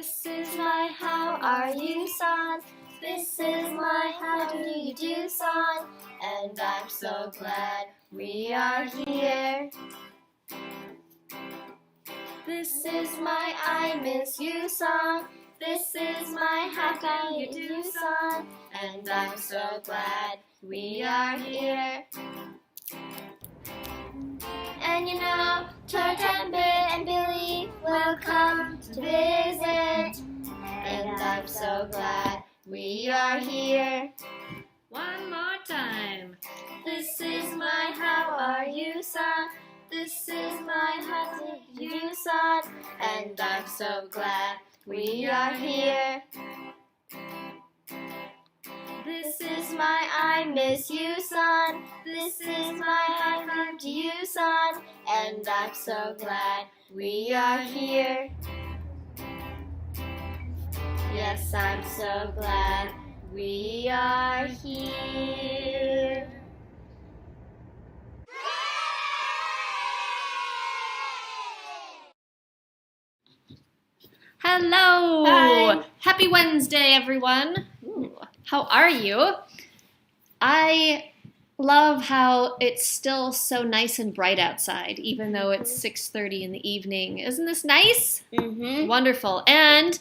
This is my how are you song. This is my how do you do song. And I'm so glad we are here. This is my I miss you song. This is my how can you do song. And I'm so glad we are here. And you know, Tart and Bit and Billy will come to visit. And I'm so glad we are here. One more time. This is my how are you song. This is my how do you song. And I'm so glad we are here. This is my I miss you song. This is my I love you song. And I'm so glad we are here. Yes, I'm so glad we are here. Hello! Hi. Happy Wednesday, everyone. Ooh, how are you? I love how it's still so nice and bright outside, even though it's 6:30 in the evening. Isn't this nice? Mm-hmm. Wonderful. And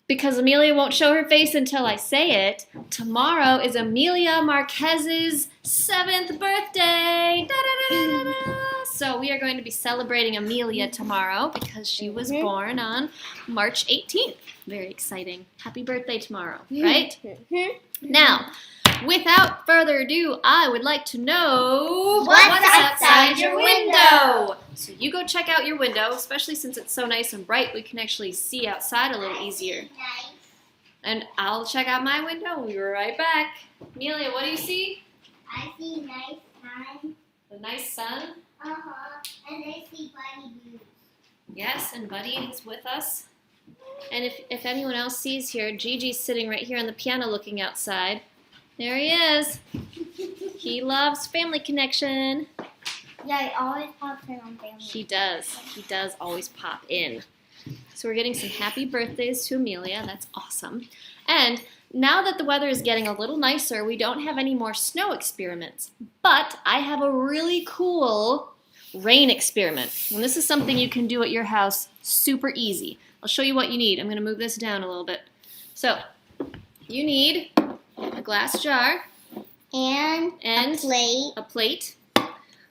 because Amelia won't show her face until I say it, tomorrow is Amelia Marquez's 7th birthday. Da-da-da-da-da-da. So we are going to be celebrating Amelia tomorrow because she was born on March 18th. Very exciting. Happy birthday tomorrow, right? Now, without further ado, I would like to know What's outside your window? So you go check out your window, especially since it's so nice and bright, we can actually see outside a little easier. And I'll check out my window. We'll be right back. Amelia, what do you see? I see nice sun. The nice sun. And I see Buddy Blues. Yes, and Buddy is with us. And if anyone else sees here, Gigi's sitting right here on the piano looking outside. There he is. He loves Family Connection. Yeah, it always pops in on Family. He does. He does always pop in. So we're getting some happy birthdays to Amelia. That's awesome. And now that the weather is getting a little nicer, we don't have any more snow experiments. But I have a really cool rain experiment. And this is something you can do at your house super easy. I'll show you what you need. I'm going to move this down a little bit. So you need a glass jar And and a plate. a plate.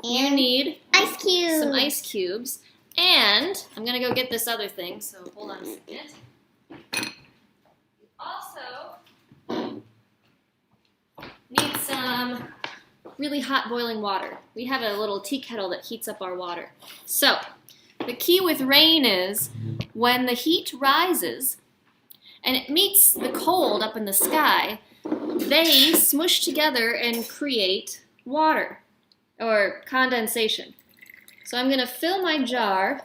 You And need ice cubes. some ice cubes. And I'm going to go get this other thing, so hold on a second. You also need some really hot boiling water. We have a little tea kettle that heats up our water. So the key with rain is when the heat rises and it meets the cold up in the sky, they smush together and create water or condensation. So I'm going to fill my jar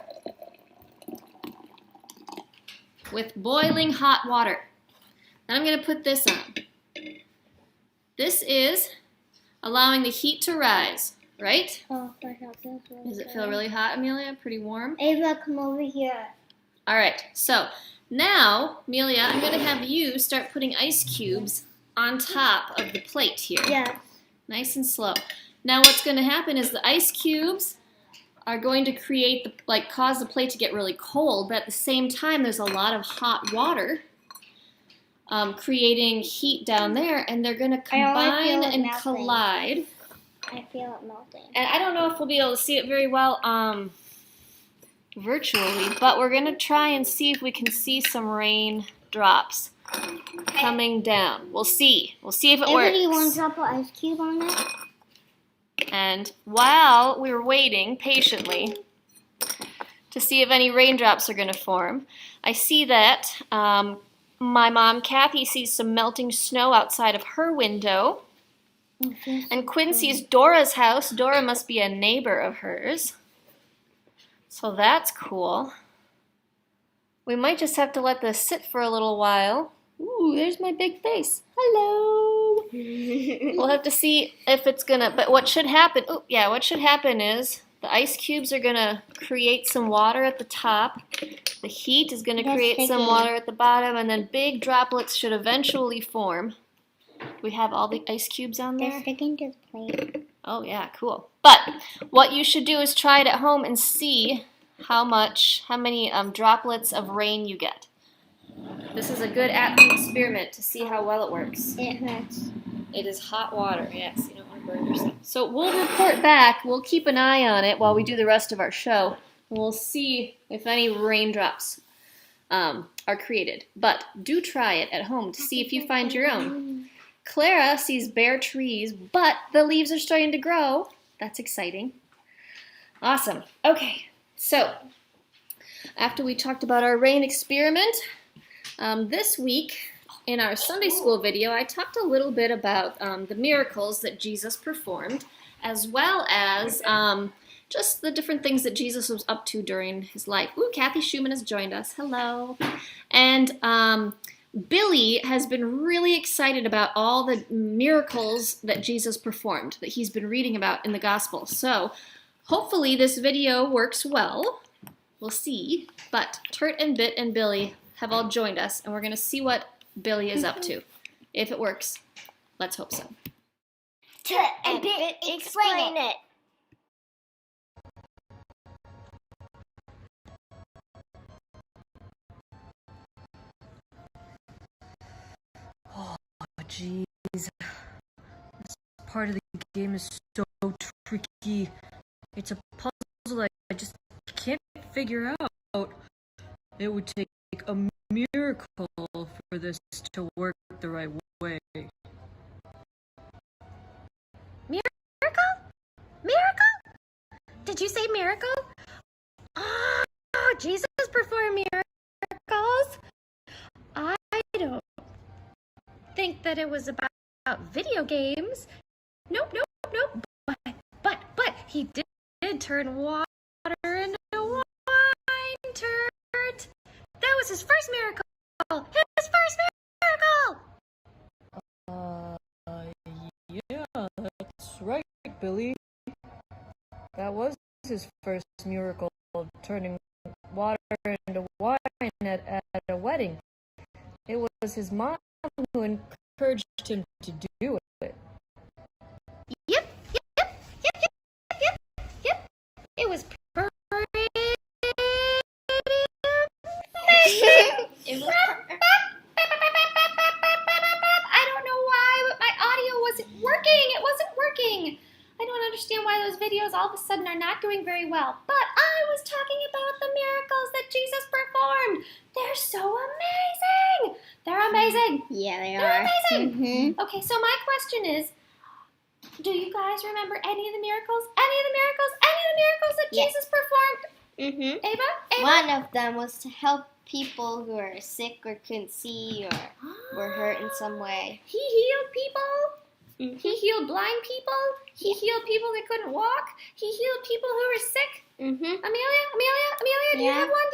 with boiling hot water. Then I'm going to put this on. This is allowing the heat to rise, right? Oh, that feels really Does it good. feel really hot, Amelia? Pretty warm? Ava, come over here. All right, so now, Amelia, I'm going to have you start putting ice cubes on top of the plate here. Yes. Nice and slow. Now what's going to happen is the ice cubes are going to create, cause the plate to get really cold, but at the same time there's a lot of hot water creating heat down there, and they're going to I always combine feel it and melting. collide. I feel it melting. And I don't know if we'll be able to see it very well virtually, but we're going to try and see if we can see some rain drops coming down. We'll see. We'll see if it Ava, works. do you want to drop an ice cube on it? And while we were waiting patiently to see if any raindrops are going to form, I see that my mom, Kathy, sees some melting snow outside of her window. And Quinn sees Dora's house. Dora must be a neighbor of hers. So that's cool. We might just have to let this sit for a little while. Ooh, there's my big face. Hello. We'll have to see if it's gonna, but what should happen is The ice cubes are going to create some water at the top. The heat is going to That's create some sticky. water at the bottom, and then big droplets should eventually form. We have all the ice cubes on They're there. sticking to the plate. Oh yeah, cool. But what you should do is try it at home and see how many droplets of rain you get. This is a good at-home experiment to see how well it works. It hurts. It is hot water, yes. You don't want to burn yourself. So we'll report back. We'll keep an eye on it while we do the rest of our show. And we'll see if any raindrops are created. But do try it at home to see if you find your own. Clara sees bare trees, but the leaves are starting to grow. That's exciting. Awesome. Okay, so after we talked about our rain experiment, this week in our Sunday school video, I talked a little bit about the miracles that Jesus performed, as well as just the different things that Jesus was up to during his life. Ooh, Kathy Schumann has joined us. Hello. And Billy has been really excited about all the miracles that Jesus performed, that he's been reading about in the Gospel. So hopefully this video works well. We'll see. But Turt and Bit and Billy have all joined us, and we're going to see what Billy is up to. If it works, let's hope so. Turt and Bit explain it. Oh, jeez. This part of the game is so tricky. It's a puzzle that I just can't figure out. It would take a miracle for this to work the right way. Miracle? Miracle? Did you say miracle? Oh, Jesus performed miracles. I don't think that it was about video games. Nope. But he did turn water into wine, Turt. That was his first miracle. His first miracle. Yeah, that's right, Billy. That was his first miracle, turning water into wine at a wedding. It was his mom who encouraged him to do it. Yep. It was pretty. I don't know why, but my audio wasn't working. It wasn't working. I don't understand why those videos all of a sudden are not doing very well. But I was talking about the miracles that Jesus performed. They're so amazing. They're amazing. Yeah, they They're are. amazing. Mm-hmm. Okay, so my question is, do you guys remember any of the miracles? Any of the miracles that Yes. Jesus performed? Mm-hmm. Ava? One of them was to help people who are sick or couldn't see or were hurt in some way. He healed people. Mhm. He healed blind people. He healed people that couldn't walk. He healed people who were sick. Mm-hmm. Amelia, do you Yeah. have one?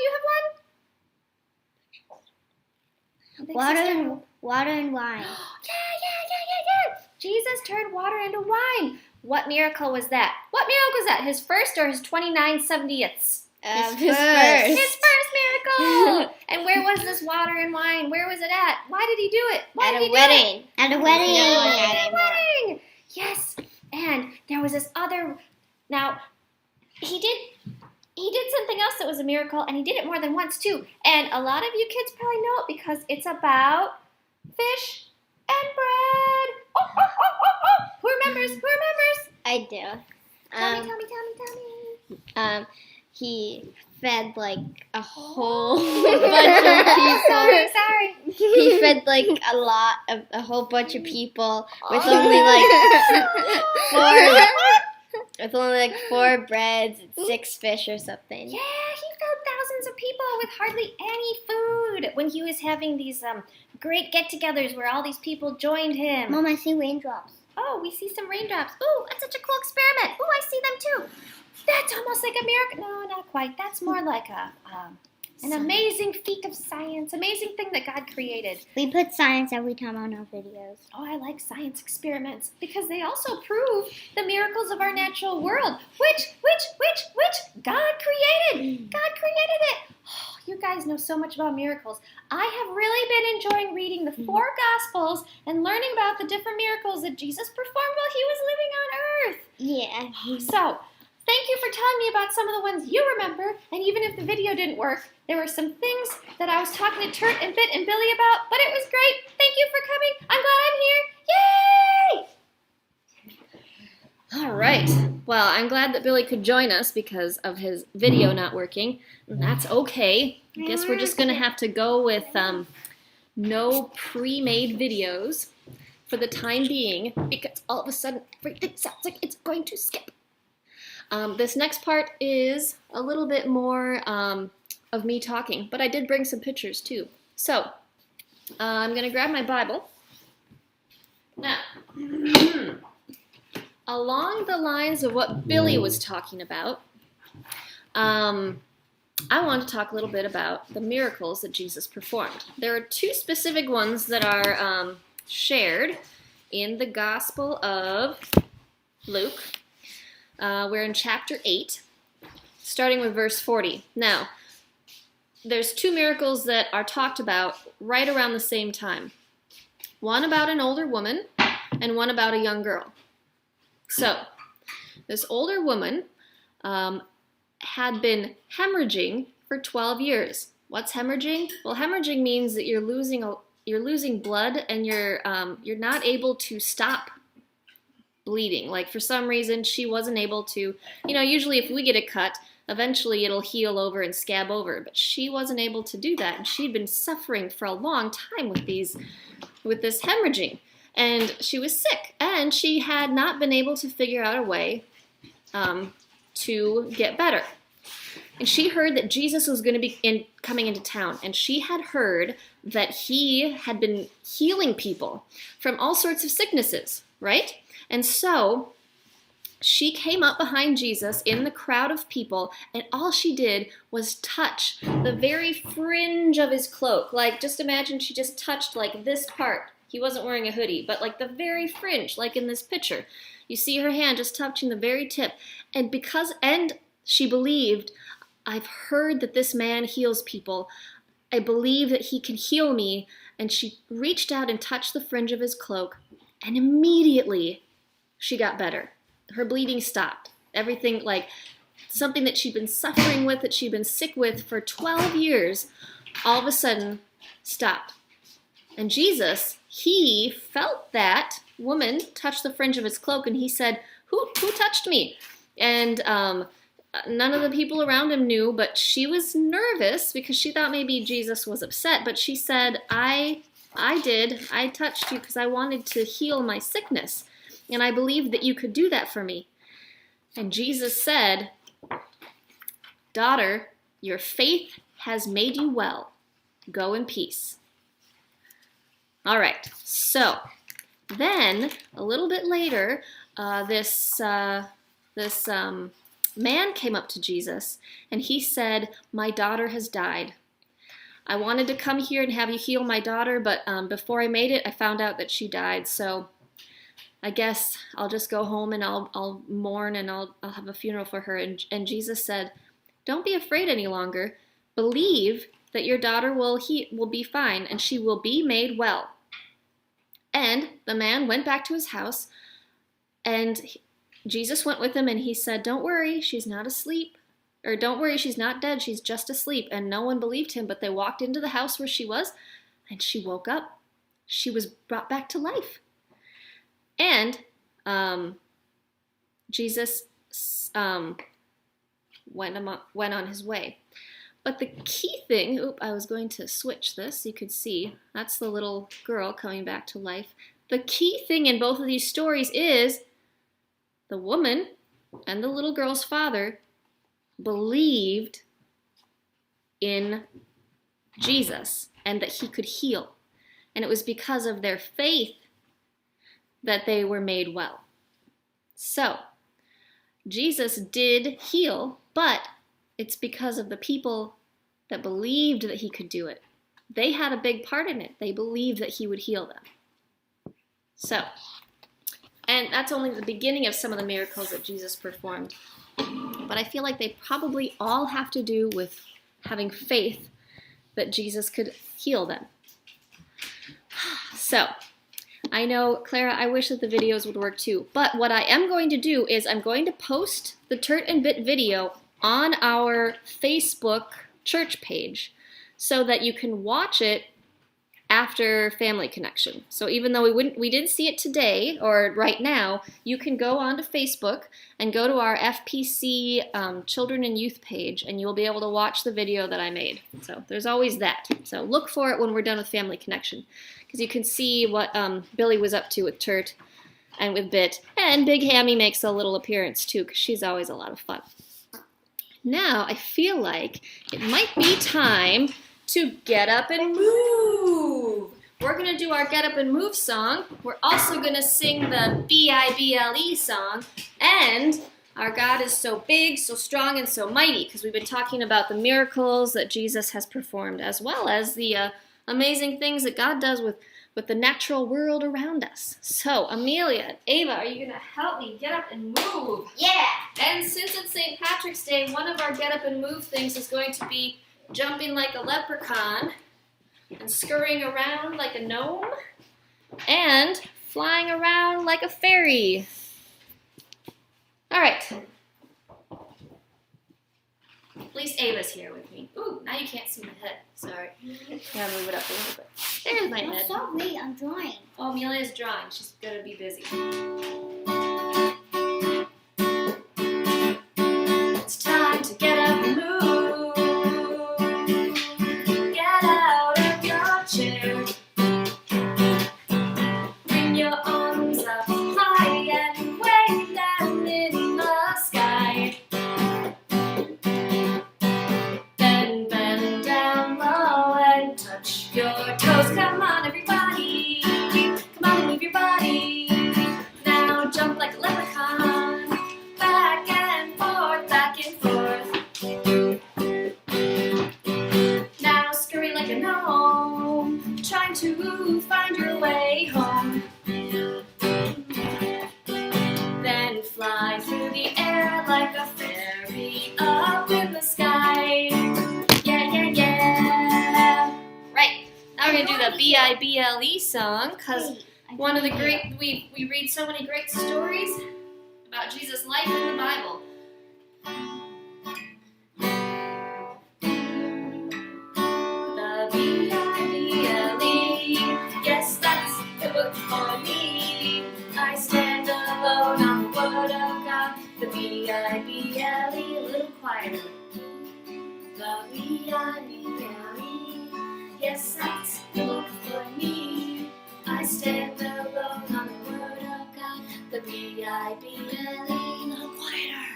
Big sister. Water and wine. Yeah. Jesus turned water into wine. What miracle was that? His first or his 29/70ths? His His first miracle. And where was this water and wine? Where was it at? Why did he do it? Why did he do it? At a wedding. At a wedding. Yes. And there was this other. Now, he did something else that was a miracle, and he did it more than once too. And a lot of you kids probably know it because it's about fish and bread. Oh. Who remembers? I do. Tell me. He fed like a whole bunch of people. Sorry. He fed like a whole bunch of people with only like four breads and 6 fish or something. Yeah, he fed thousands of people with hardly any food when he was having these great get-togethers where all these people joined him. Mom, I see raindrops. Oh, we see some raindrops. Ooh, that's such a cool experiment. Ooh, I see them too. That's almost like a miracle. No, not quite. That's more like a An amazing feat of science, amazing thing that God created. We put science every time on our videos. Oh, I like science experiments because they also prove the miracles of our natural world, which God created. God created it. Oh, you guys know so much about miracles. I have really been enjoying reading the 4 Gospels and learning about the different miracles that Jesus performed while he was living on earth. Yeah. So, thank you for telling me about some of the ones you remember, and even if the video didn't work, there were some things that I was talking to Turt and Bit and Billy about, but it was great. Thank you for coming. I'm glad I'm here. Yay! All right. Well, I'm glad that Billy could join us because of his video not working. And that's okay. I guess we're just going to have to go with no pre-made videos for the time being because all of a sudden everything sounds like it's going to skip. This next part is a little bit more of me talking, but I did bring some pictures too. So, I'm going to grab my Bible. Now, along the lines of what Billy was talking about, I want to talk a little bit about the miracles that Jesus performed. There are 2 specific ones that are shared in the Gospel of Luke. We're in chapter 8, starting with verse 40. Now, there's 2 miracles that are talked about right around the same time. One about an older woman and one about a young girl. So, this older woman had been hemorrhaging for 12 years. What's hemorrhaging? Well, hemorrhaging means that you're losing blood and you're not able to stop bleeding. Like for some reason she wasn't able to, usually if we get a cut, eventually it'll heal over and scab over, but she wasn't able to do that, and she'd been suffering for a long time with this hemorrhaging, and she was sick, and she had not been able to figure out a way to get better. And she heard that Jesus was going to be coming into town, and she had heard that he had been healing people from all sorts of sicknesses, right? And so she came up behind Jesus in the crowd of people, and all she did was touch the very fringe of his cloak. Like, just imagine she just touched like this part. He wasn't wearing a hoodie, but like the very fringe, like in this picture. You see her hand just touching the very tip. And she believed, I've heard that this man heals people. I believe that he can heal me. And she reached out and touched the fringe of his cloak, and immediately she got better. Her bleeding stopped. Everything, like something that she'd been suffering with, that she'd been sick with for 12 years, all of a sudden stopped. And Jesus, he felt that woman touch the fringe of his cloak, and he said, who touched me? And none of the people around him knew, but she was nervous because she thought maybe Jesus was upset. But she said, I did. I touched you because I wanted to heal my sickness. And I believed that you could do that for me. And Jesus said, daughter, your faith has made you well. Go in peace. All right. So then a little bit later, this man came up to Jesus, and he said, my daughter has died. I wanted to come here and have you heal my daughter, but before I made it, I found out that she died. So I guess I'll just go home and I'll mourn and I'll have a funeral for her. And Jesus said, don't be afraid any longer. Believe that your daughter will be fine and she will be made well. And the man went back to his house, and Jesus went with him, and he said, don't worry, she's not asleep. Or don't worry, she's not dead, she's just asleep. And no one believed him, but they walked into the house where she was, and she woke up. She was brought back to life. And Jesus went on his way. But the key thing, I was going to switch this, you could see, that's the little girl coming back to life. The key thing in both of these stories is the woman and the little girl's father believed in Jesus and that he could heal. And it was because of their faith that they were made well. So, Jesus did heal, but it's because of the people that believed that he could do it. They had a big part in it. They believed that he would heal them. So, and that's only the beginning of some of the miracles that Jesus performed. But I feel like they probably all have to do with having faith that Jesus could heal them. So, I know, Clara, I wish that the videos would work too. But what I am going to do is I'm going to post the Turt and Bit video on our Facebook church page so that you can watch it after Family Connection. So even though we didn't see it today or right now, you can go onto Facebook and go to our FPC Children and Youth page, and you'll be able to watch the video that I made. So there's always that. So look for it when we're done with Family Connection, because you can see what Billy was up to with Turt and with Bit. And Big Hammy makes a little appearance too, because she's always a lot of fun. Now I feel like it might be time to get up and move. We're gonna do our get up and move song. We're also gonna sing the B-I-B-L-E song, and our God is so big, so strong, and so mighty, because we've been talking about the miracles that Jesus has performed, as well as the amazing things that God does with the natural world around us. So, Amelia and Ava, are you gonna help me get up and move? Yeah. And since it's St. Patrick's Day, one of our get up and move things is going to be jumping like a leprechaun and scurrying around like a gnome and flying around like a fairy. All right. At least Ava's here with me. Ooh, now you can't see my head. Sorry. Gotta move it up a little bit. There's my head. Sorry, I'm drawing. Oh, Amelia's drawing. She's gonna be busy. It's time to get up and move. Get out of your chair. Bring your arms up high and wave them in the sky. Then bend down low and touch your toes. Come on, everybody. Come on and move your body. Now jump like a leprechaun. Back and forth, back and forth. Now scurry like a gnome, trying to find your way home. Then fly through the air like a fairy up in the sky. Yeah, yeah, yeah. Right. Now we're gonna do the B-I-B-L-E song, because one of the great, we read so many great stories about Jesus' life in the Bible. The B-I-B-L-E, yes, that's the book for me. I stand alone on the word of God. The B-I-B-L-E, a little quieter. The B-I-B-L-E, yes, that's the book for me. I stand alone on the word of God. The B-I-B-L-E, a little quieter.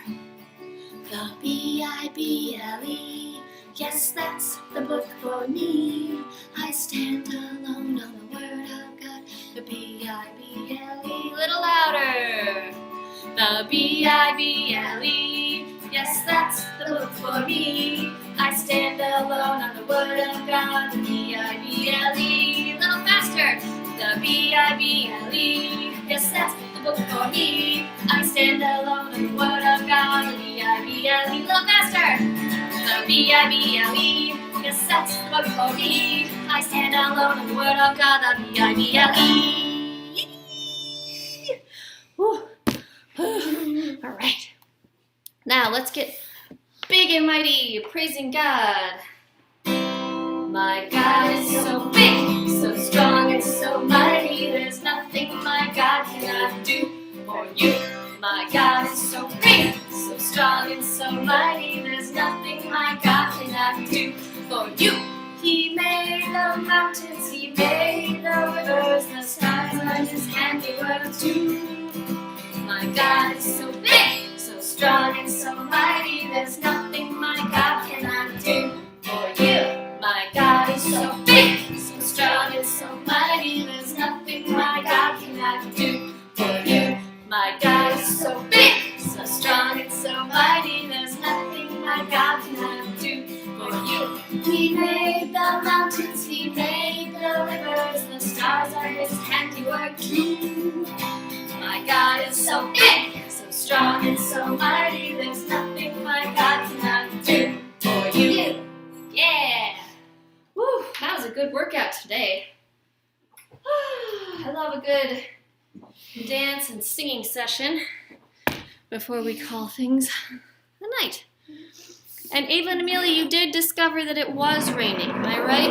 The B-I-B-L-E, yes, that's the book for me. I stand alone on the word of God. The B-I-B-L-E, a little louder. The B-I-B-L-E, yes, that's the book for me. I stand alone on the word of God. The B-I-B-L-E, a little faster. The B-I-B-L-E, yes, that's the book for me. I stand alone on the word of God. The B-I-B-L-E, a little faster. The B-I-B-L-E, yes, that's the book for me. I stand alone on the word of God. The B-I-B-L-E. All right. Now let's get big and mighty, praising God. My God is so big, so strong, and so mighty. There's nothing my God cannot do for you. My God is so big, so strong, and so mighty. There's nothing my God cannot do for you. He made the mountains, He made the rivers, the stars are His handiwork too. My God is so big, so strong, and so mighty. There's nothing my God cannot do for you. My God is so big, so strong, and so mighty. There's nothing my God cannot do for you. My God is so big, so strong, and so mighty. There's nothing my God cannot do for you. He made the mountains, He made the rivers, the stars are His handiwork too. My God is so big, so strong and so mighty, there's nothing my God cannot do for you. Yeah! Woo, that was a good workout today. I love a good dance and singing session before we call things a night. And Ava and Amelia, you did discover that it was raining, am I right?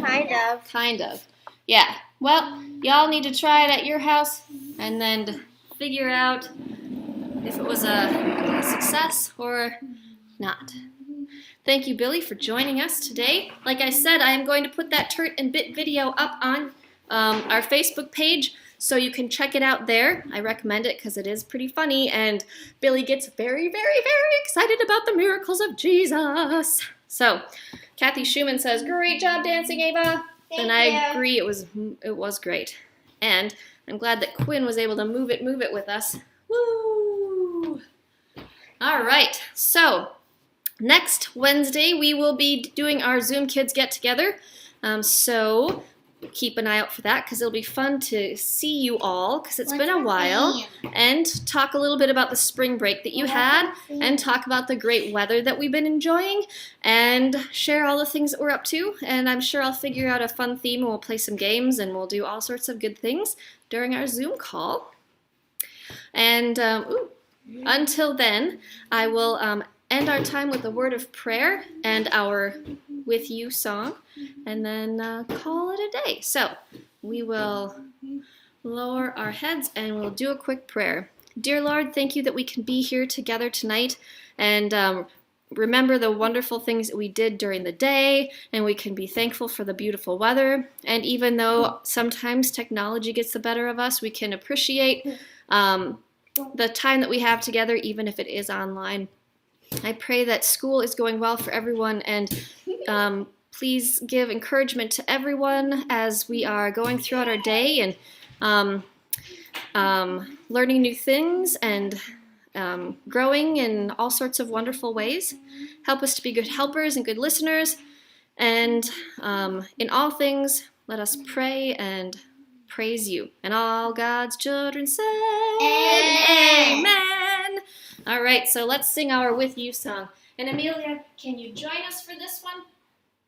Kind of. Kind of. Yeah. Well, y'all need to try it at your house and then figure out if it was a success or not. Thank you, Billy, for joining us today. Like I said, I am going to put that Turt and Bit video up on our Facebook page, so you can check it out there. I recommend it because it is pretty funny, and Billy gets very, very, very excited about the miracles of Jesus. So, Kathy Schumann says, "Great job dancing, Ava." And I agree, it was great. And I'm glad that Quinn was able to move it with us. Woo! All right, so next Wednesday, we will be doing our Zoom Kids Get-Together, so keep an eye out for that because it'll be fun to see you all because it's been a while, and talk a little bit about the spring break that you had, and talk about the great weather that we've been enjoying, and share all the things that we're up to. And I'm sure I'll figure out a fun theme, and we'll play some games, and we'll do all sorts of good things during our Zoom call. And until then, I will end our time with a word of prayer and our With You song, and then call it a day. So we will lower our heads and we'll do a quick prayer. Dear Lord, thank you that we can be here together tonight and remember the wonderful things that we did during the day, and we can be thankful for the beautiful weather. And even though sometimes technology gets the better of us, we can appreciate the time that we have together, even if it is online. I pray that school is going well for everyone, and please give encouragement to everyone as we are going throughout our day and learning new things and growing in all sorts of wonderful ways. Help us to be good helpers and good listeners, and in all things, let us pray and praise you. And all God's children say, Amen. All right, so let's sing our With You song. And Amelia, can you join us for this one?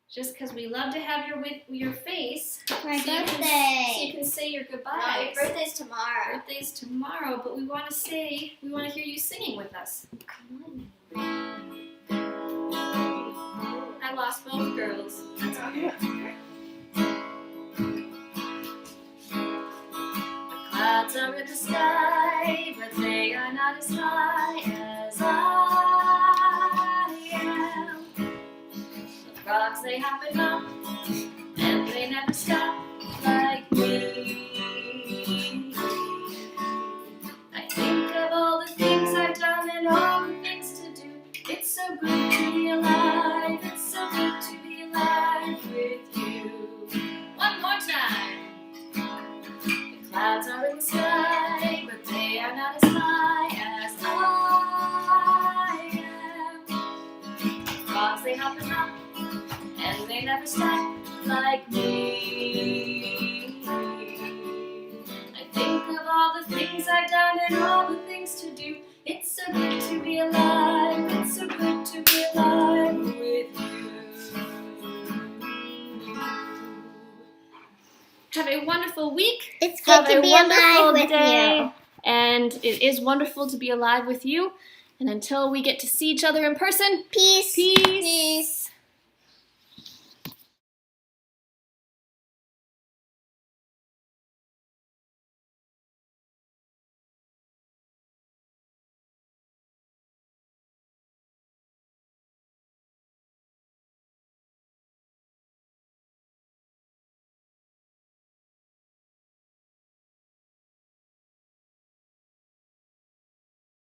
Just because we love to have your face. My birthday. So you can say your goodbyes. No, your birthday's tomorrow. Birthday's tomorrow, but we want to hear you singing with us. Come on. I lost both girls. That's okay. Clouds are in the sky, but they are not as high as I am. The frogs, they hop and hop, and they never stop like me. I think of all the things I've done and all the things to do. It's so good to be alive. It's so good to be alive with you. One more time. Clouds are in the sky, but they are not as high as I am. Frogs, they hop and hop, and they never stop like me. I think of all the things I've done and all the things to do. It's so good to be alive. It's so good to be alive with you. Have a wonderful week. It's Have good to a be wonderful alive with day. you. And it is wonderful to be alive with you. And until we get to see each other in person, Peace. peace.